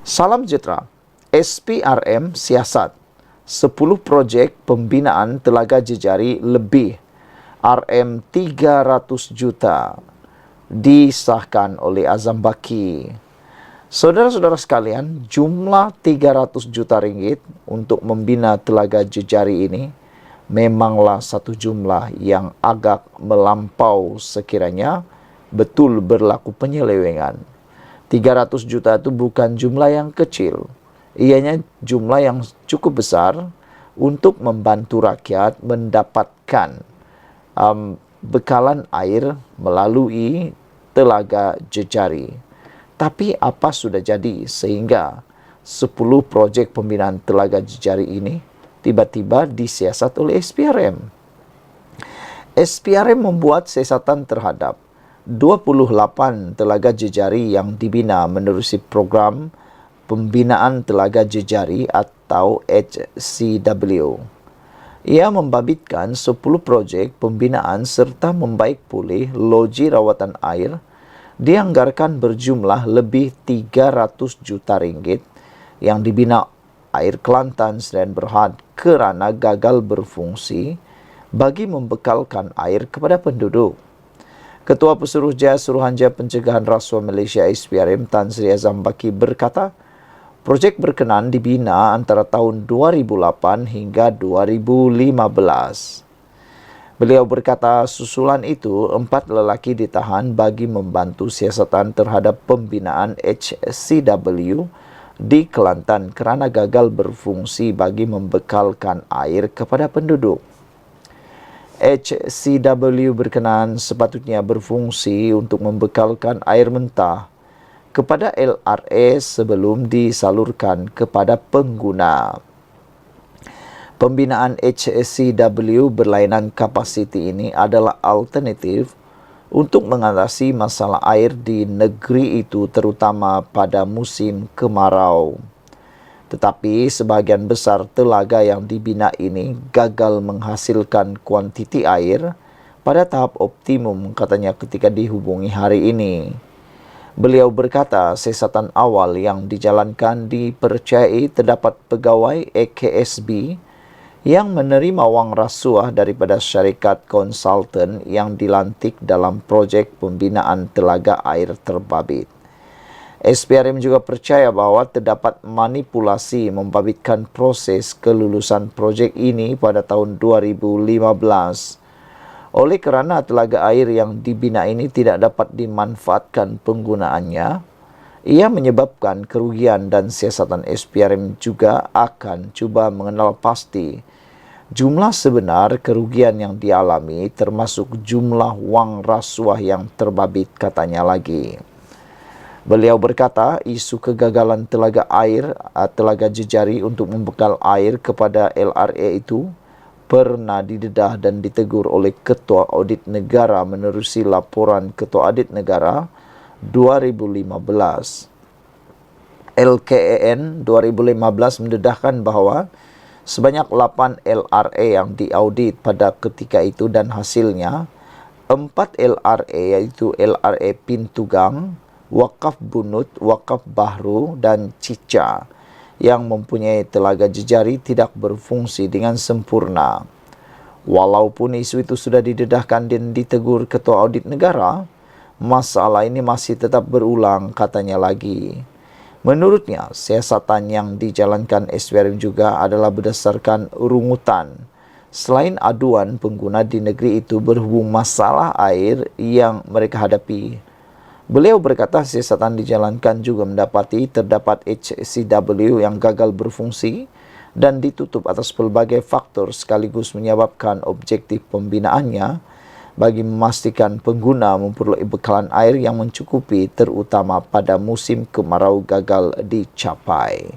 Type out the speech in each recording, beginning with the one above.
Salam sejahtera. SPRM siasat 10 projek pembinaan telaga jejari lebih RM 300 juta disahkan oleh Azam Baki. Saudara-saudara sekalian, jumlah 300 juta ringgit untuk membina telaga jejari ini memanglah satu jumlah yang agak melampau sekiranya betul berlaku penyelewengan. 300 juta itu bukan jumlah yang kecil. Ianya jumlah yang cukup besar untuk membantu rakyat mendapatkan bekalan air melalui telaga jejari. Tapi apa sudah jadi sehingga 10 projek pembinaan telaga jejari ini tiba-tiba disiasat oleh SPRM? SPRM membuat siasatan terhadap 28 telaga jejari yang dibina menerusi program pembinaan telaga jejari atau HCW. Ia membabitkan 10 projek pembinaan serta membaik pulih loji rawatan air dianggarkan berjumlah lebih 300 juta ringgit yang dibina Air Kelantan Sdn Bhd kerana gagal berfungsi bagi membekalkan air kepada penduduk. Ketua Pesuruhjaya Suruhanjaya Pencegahan Rasuah Malaysia SPRM Tan Sri Azam Baki berkata, projek berkenaan dibina antara tahun 2008 hingga 2015. Beliau berkata susulan itu 4 lelaki ditahan bagi membantu siasatan terhadap pembinaan HCW di Kelantan kerana gagal berfungsi bagi membekalkan air kepada penduduk. HCW berkenaan sepatutnya berfungsi untuk membekalkan air mentah kepada LRA sebelum disalurkan kepada pengguna. Pembinaan HCW berlainan kapasiti ini adalah alternatif untuk mengatasi masalah air di negeri itu terutama pada musim kemarau. Tetapi sebahagian besar telaga yang dibina ini gagal menghasilkan kuantiti air pada tahap optimum, katanya ketika dihubungi hari ini. Beliau berkata siasatan awal yang dijalankan dipercayai terdapat pegawai AKSB yang menerima wang rasuah daripada syarikat konsultan yang dilantik dalam projek pembinaan telaga air terbabit. SPRM juga percaya bahawa terdapat manipulasi membabitkan proses kelulusan projek ini pada tahun 2015. Oleh kerana telaga air yang dibina ini tidak dapat dimanfaatkan penggunaannya, ia menyebabkan kerugian dan siasatan SPRM juga akan cuba mengenal pasti jumlah sebenar kerugian yang dialami termasuk jumlah wang rasuah yang terbabit, katanya lagi. Beliau berkata isu kegagalan telaga jejari untuk membekal air kepada LRA itu pernah didedah dan ditegur oleh Ketua Audit Negara menerusi laporan Ketua Audit Negara 2015. LKAN 2015 mendedahkan bahawa sebanyak 8 LRA yang diaudit pada ketika itu dan hasilnya 4 LRA iaitu LRA Pintugang, Wakaf Bunut, Wakaf Bahru dan Cica yang mempunyai telaga jejari tidak berfungsi dengan sempurna. Walaupun isu itu sudah didedahkan dan ditegur Ketua Audit Negara, masalah ini masih tetap berulang, katanya lagi. Menurutnya, siasatan yang dijalankan SPRM juga adalah berdasarkan rungutan. Selain aduan pengguna di negeri itu berhubung masalah air yang mereka hadapi. Beliau berkata siasatan dijalankan juga mendapati terdapat HCW yang gagal berfungsi dan ditutup atas pelbagai faktor sekaligus menyebabkan objektif pembinaannya bagi memastikan pengguna memperoleh bekalan air yang mencukupi terutama pada musim kemarau gagal dicapai.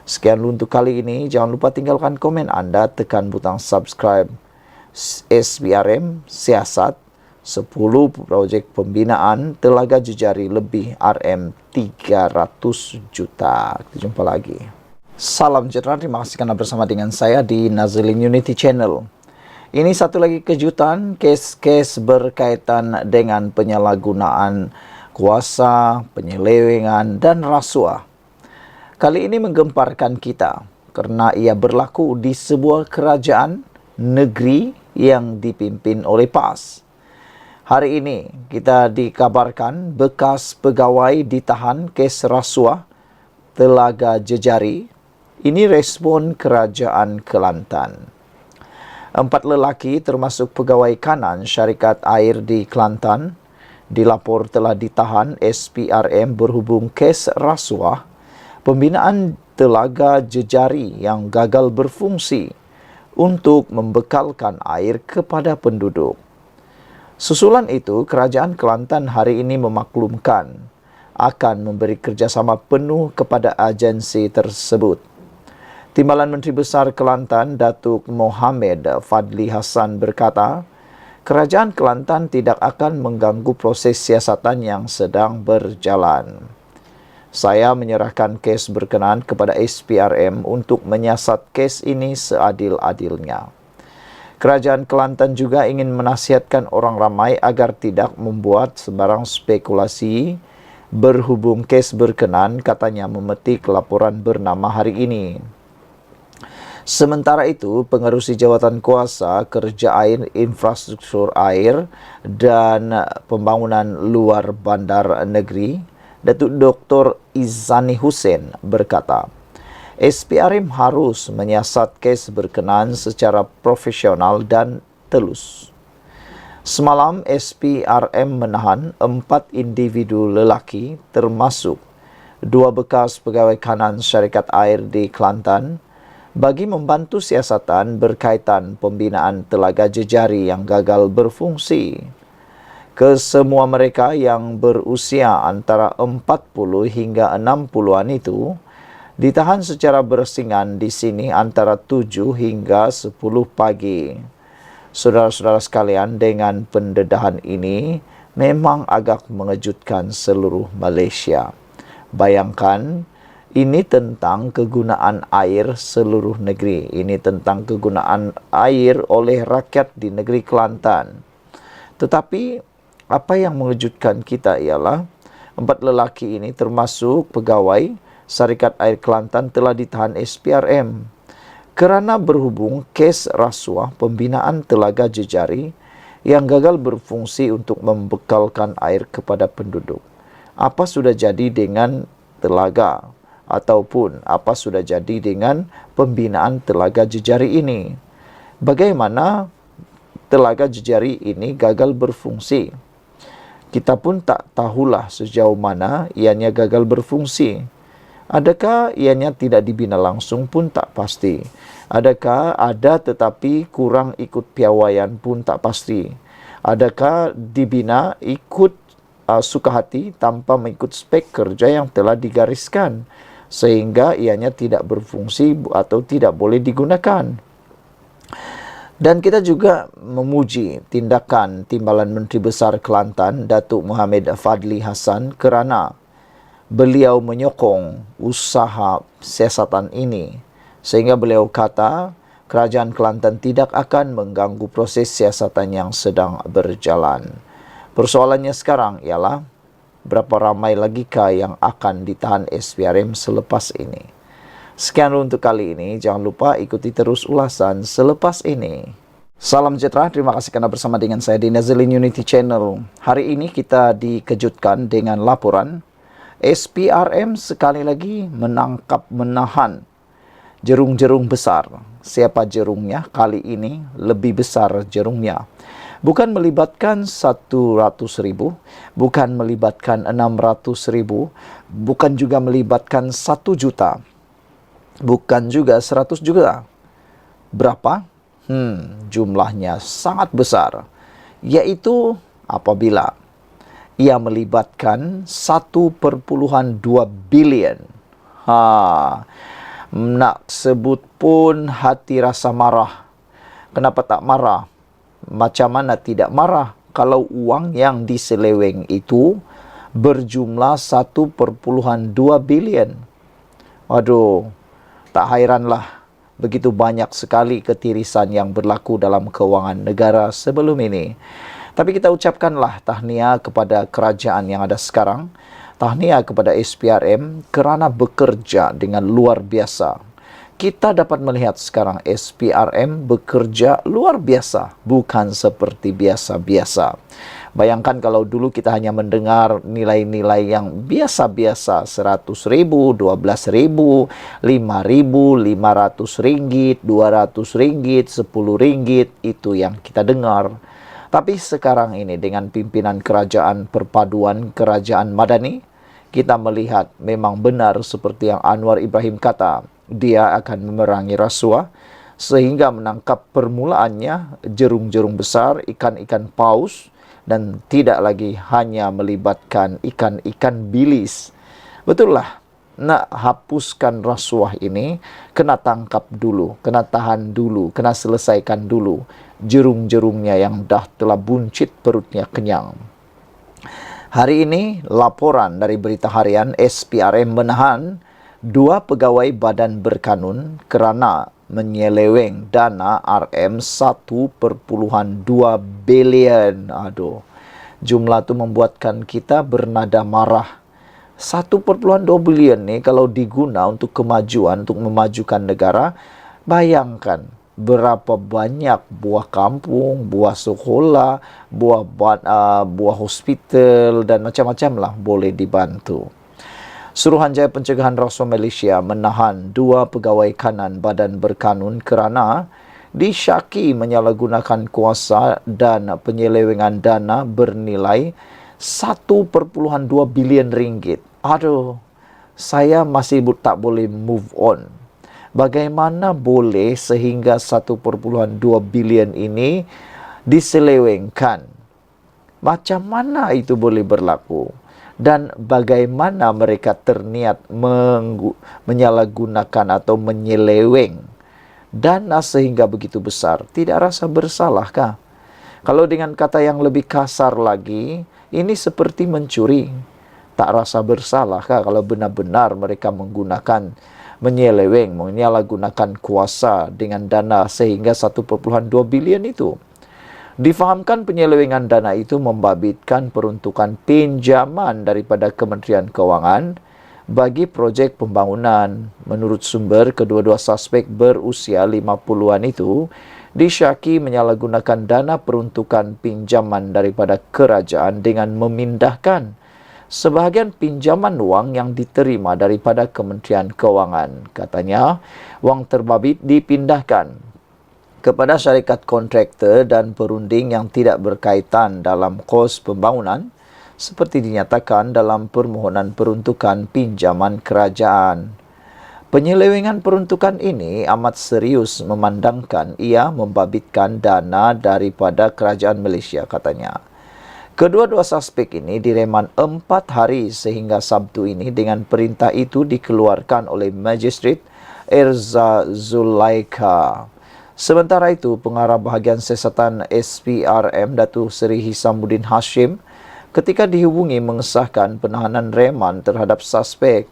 Sekian untuk kali ini. Jangan lupa tinggalkan komen anda, tekan butang subscribe. SPRM siasat 10 projek pembinaan telaga jejari lebih RM 300 juta. Kita jumpa lagi. Salam sejahtera, terima kasih kerana bersama dengan saya di Nazilin Unity Channel. Ini satu lagi kejutan, kes-kes berkaitan dengan penyalahgunaan kuasa, penyelewengan dan rasuah. Kali ini menggemparkan kita karena ia berlaku di sebuah kerajaan negeri yang dipimpin oleh PAS. Hari ini kita dikabarkan bekas pegawai ditahan kes rasuah Telaga Jejari. Ini respon kerajaan Kelantan. 4 lelaki termasuk pegawai kanan syarikat air di Kelantan dilapor telah ditahan SPRM berhubung kes rasuah pembinaan Telaga Jejari yang gagal berfungsi untuk membekalkan air kepada penduduk. Susulan itu, Kerajaan Kelantan hari ini memaklumkan akan memberi kerjasama penuh kepada agensi tersebut. Timbalan Menteri Besar Kelantan, Datuk Mohamed Fadli Hassan berkata, Kerajaan Kelantan tidak akan mengganggu proses siasatan yang sedang berjalan. Saya menyerahkan kes berkenaan kepada SPRM untuk menyiasat kes ini seadil-adilnya. Kerajaan Kelantan juga ingin menasihatkan orang ramai agar tidak membuat sebarang spekulasi berhubung kes berkenaan, katanya memetik laporan bernama hari ini. Sementara itu, Pengerusi Jawatan Kuasa Kerja Air, Infrastruktur Air dan Pembangunan Luar Bandar Negeri, Datuk Dr. Izzani Hussein berkata, SPRM harus menyiasat kes berkenaan secara profesional dan telus. Semalam, SPRM menahan 4 individu lelaki termasuk 2 bekas pegawai kanan syarikat air di Kelantan bagi membantu siasatan berkaitan pembinaan Telaga Jejari yang gagal berfungsi. Kesemua mereka yang berusia antara 40 hingga 60-an itu ditahan secara bersingan di sini antara 7 hingga 10 pagi. Saudara-saudara sekalian, dengan pendedahan ini memang agak mengejutkan seluruh Malaysia. Bayangkan, ini tentang kegunaan air seluruh negeri. Ini tentang kegunaan air oleh rakyat di negeri Kelantan. Tetapi apa yang mengejutkan kita ialah 4 lelaki ini termasuk pegawai Syarikat Air Kelantan telah ditahan SPRM kerana berhubung kes rasuah pembinaan Telaga Jejari yang gagal berfungsi untuk membekalkan air kepada penduduk. Apa sudah jadi dengan telaga ataupun apa sudah jadi dengan pembinaan Telaga Jejari ini? Bagaimana Telaga Jejari ini gagal berfungsi? Kita pun tak tahulah sejauh mana ianya gagal berfungsi. Adakah ianya tidak dibina langsung pun tak pasti. Adakah ada tetapi kurang ikut piawaian pun tak pasti. Adakah dibina ikut suka hati tanpa mengikut spek kerja yang telah digariskan sehingga ianya tidak berfungsi atau tidak boleh digunakan. Dan kita juga memuji tindakan Timbalan Menteri Besar Kelantan, Datuk Mohamed Fadli Hassan kerana beliau menyokong usaha siasatan ini. Sehingga beliau kata, Kerajaan Kelantan tidak akan mengganggu proses siasatan yang sedang berjalan. Persoalannya sekarang ialah, berapa ramai lagikah yang akan ditahan SPRM selepas ini? Sekian untuk kali ini. Jangan lupa ikuti terus ulasan selepas ini. Salam sejahtera. Terima kasih kerana bersama dengan saya di Nazilin Unity Channel. Hari ini kita dikejutkan dengan laporan SPRM sekali lagi menahan jerung-jerung besar. Siapa jerungnya? Kali ini lebih besar jerungnya. Bukan melibatkan 100,000, bukan melibatkan 600,000, bukan juga melibatkan 1 juta. Bukan juga 100 juta. Berapa? Jumlahnya sangat besar. Yaitu apabila ia melibatkan 1,2 bilion. Nak sebut pun hati rasa marah. Kenapa tak marah? Macam mana tidak marah kalau uang yang diseleweng itu berjumlah 1,2 bilion. Waduh, tak hairanlah begitu banyak sekali ketirisan yang berlaku dalam kewangan negara sebelum ini. Tapi kita ucapkanlah tahniah kepada kerajaan yang ada sekarang Tahniah kepada SPRM kerana bekerja dengan luar biasa. Kita dapat melihat sekarang SPRM bekerja luar biasa, bukan seperti biasa-biasa. Bayangkan kalau dulu kita hanya mendengar nilai-nilai yang biasa-biasa, 100.000, 12.000, 5.000, 500 ringgit, 200 ringgit, 10 ringgit, itu yang kita dengar. Tapi sekarang ini dengan pimpinan kerajaan perpaduan kerajaan Madani, kita melihat memang benar seperti yang Anwar Ibrahim kata, dia akan memerangi rasuah sehingga menangkap permulaannya jerung-jerung besar, ikan-ikan paus, dan tidak lagi hanya melibatkan ikan-ikan bilis. Betullah, nak hapuskan rasuah ini, kena tangkap dulu, kena tahan dulu, kena selesaikan dulu jerung-jerungnya yang dah telah buncit perutnya kenyang. Hari ini, laporan dari Berita Harian SPRM menahan 2 pegawai badan berkanun kerana menyeleweng dana RM1.2 bilion. Aduh, jumlah tu membuatkan kita bernada marah. 1.2 bilion ni kalau diguna untuk kemajuan, untuk memajukan negara, bayangkan berapa banyak buah kampung, buah sekolah, buah hospital dan macam-macam lah boleh dibantu. Suruhanjaya Pencegahan Rasuah Malaysia menahan 2 pegawai kanan badan berkanun kerana disyaki menyalahgunakan kuasa dan penyelewengan dana bernilai 1.2 bilion ringgit. Aduh, saya masih tak boleh move on. Bagaimana boleh sehingga 1.2 bilion ini diselewengkan? Macam mana itu boleh berlaku? Dan bagaimana mereka terniat menyalahgunakan atau menyeleweng dana sehingga begitu besar? Tidak rasa bersalahkah? Kalau dengan kata yang lebih kasar lagi, ini seperti mencuri. Tak rasa bersalahkah kalau benar-benar mereka menggunakan, menyeleweng, menyalahgunakan kuasa dengan dana sehingga 1.2 bilion itu? Difahamkan penyelewengan dana itu membabitkan peruntukan pinjaman daripada Kementerian Kewangan bagi projek pembangunan. Menurut sumber, kedua-dua suspek berusia 50-an itu disyaki menyalahgunakan dana peruntukan pinjaman daripada kerajaan dengan memindahkan sebahagian pinjaman wang yang diterima daripada Kementerian Kewangan. Katanya, wang terbabit dipindahkan kepada syarikat kontraktor dan perunding yang tidak berkaitan dalam kos pembangunan seperti dinyatakan dalam permohonan peruntukan pinjaman kerajaan. Penyelewengan peruntukan ini amat serius memandangkan ia membabitkan dana daripada kerajaan Malaysia, katanya. Kedua-dua suspek ini direman 4 hari sehingga Sabtu ini dengan perintah itu dikeluarkan oleh Magistrate Erza Zulaika. Sementara itu, Pengarah Bahagian Siasatan SPRM Datuk Seri Hisamuddin Hashim ketika dihubungi mengesahkan penahanan reman terhadap suspek.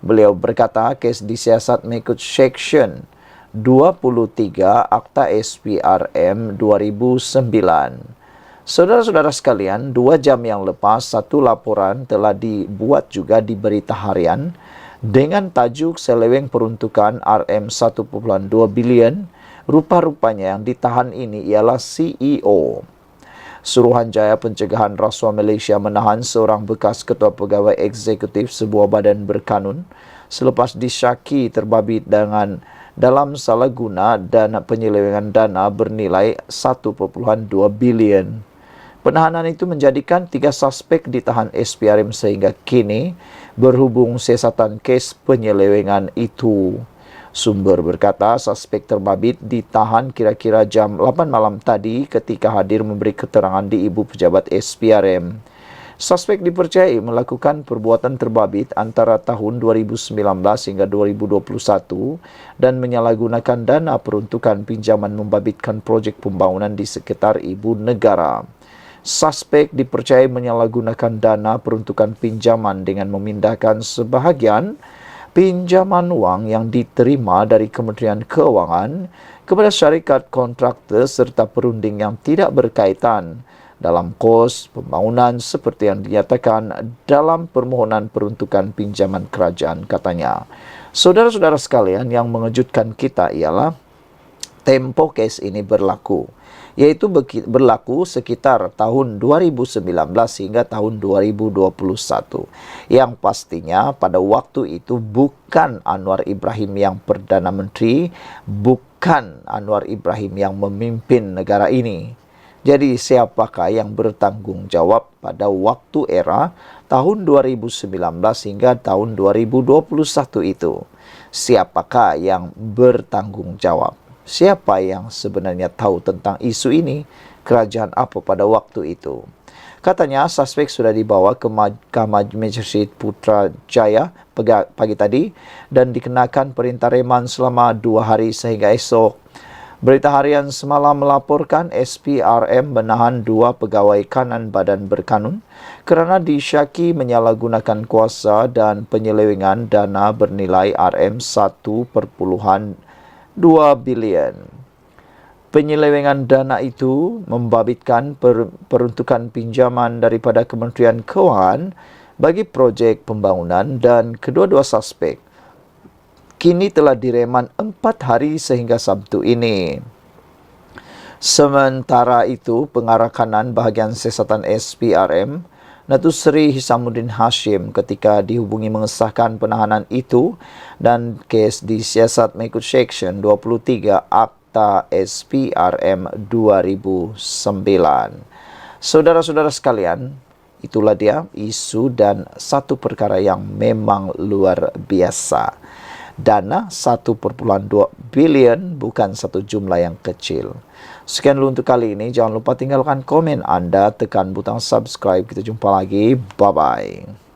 Beliau berkata kes disiasat mengikut Seksyen 23 Akta SPRM 2009. Saudara-saudara sekalian, 2 jam yang lepas, satu laporan telah dibuat juga di Berita Harian dengan tajuk seleweng peruntukan RM1.2 bilion. Rupa-rupanya yang ditahan ini ialah CEO. Suruhanjaya Pencegahan Rasuah Malaysia menahan seorang bekas ketua pegawai eksekutif sebuah badan berkanun selepas disyaki terbabit dalam salah guna dan penyelewengan dana bernilai 1.2 bilion. Penahanan itu menjadikan 3 suspek ditahan SPRM sehingga kini berhubung siasatan kes penyelewengan itu. Sumber berkata suspek terbabit ditahan kira-kira jam 8 malam tadi ketika hadir memberi keterangan di Ibu Pejabat SPRM. Suspek dipercayai melakukan perbuatan terbabit antara tahun 2019 hingga 2021 dan menyalahgunakan dana peruntukan pinjaman membabitkan projek pembangunan di sekitar ibu negara. Suspek dipercayai menyalahgunakan dana peruntukan pinjaman dengan memindahkan sebahagian pinjaman wang yang diterima dari Kementerian Kewangan kepada syarikat kontraktor serta perunding yang tidak berkaitan dalam kos pembangunan seperti yang dinyatakan dalam permohonan peruntukan pinjaman kerajaan, katanya. Saudara-saudara sekalian, yang mengejutkan kita ialah tempo kes ini berlaku, yaitu berlaku sekitar tahun 2019 hingga tahun 2021. Yang pastinya pada waktu itu bukan Anwar Ibrahim yang Perdana Menteri, bukan Anwar Ibrahim yang memimpin negara ini. Jadi siapakah yang bertanggung jawab pada waktu era tahun 2019 hingga tahun 2021 itu? Siapakah yang bertanggung jawab? Siapa yang sebenarnya tahu tentang isu ini? Kerajaan apa pada waktu itu? Katanya suspek sudah dibawa ke Mahkamah Magistrate Putrajaya pagi tadi dan dikenakan perintah reman selama 2 hari sehingga esok. Berita harian semalam melaporkan SPRM menahan 2 pegawai kanan Badan Berkanun kerana disyaki menyalahgunakan kuasa dan penyelewengan dana bernilai RM1.2 bilion. Penyelewengan dana itu membabitkan peruntukan pinjaman daripada Kementerian Kewangan bagi projek pembangunan dan kedua-dua suspek kini telah direman 4 hari sehingga Sabtu ini. Sementara itu, pengarah kanan bahagian siasatan SPRM, Datuk Seri Hisamuddin Hashim, ketika dihubungi mengesahkan penahanan itu dan kes disiasat mengikut Seksyen 23 Akta SPRM 2009. Saudara-saudara sekalian, itulah dia isu dan satu perkara yang memang luar biasa. Dana 1.2 bilion bukan satu jumlah yang kecil. Sekian dulu untuk kali ini. Jangan lupa tinggalkan komen Anda, tekan butang subscribe. Kita jumpa lagi. Bye-bye.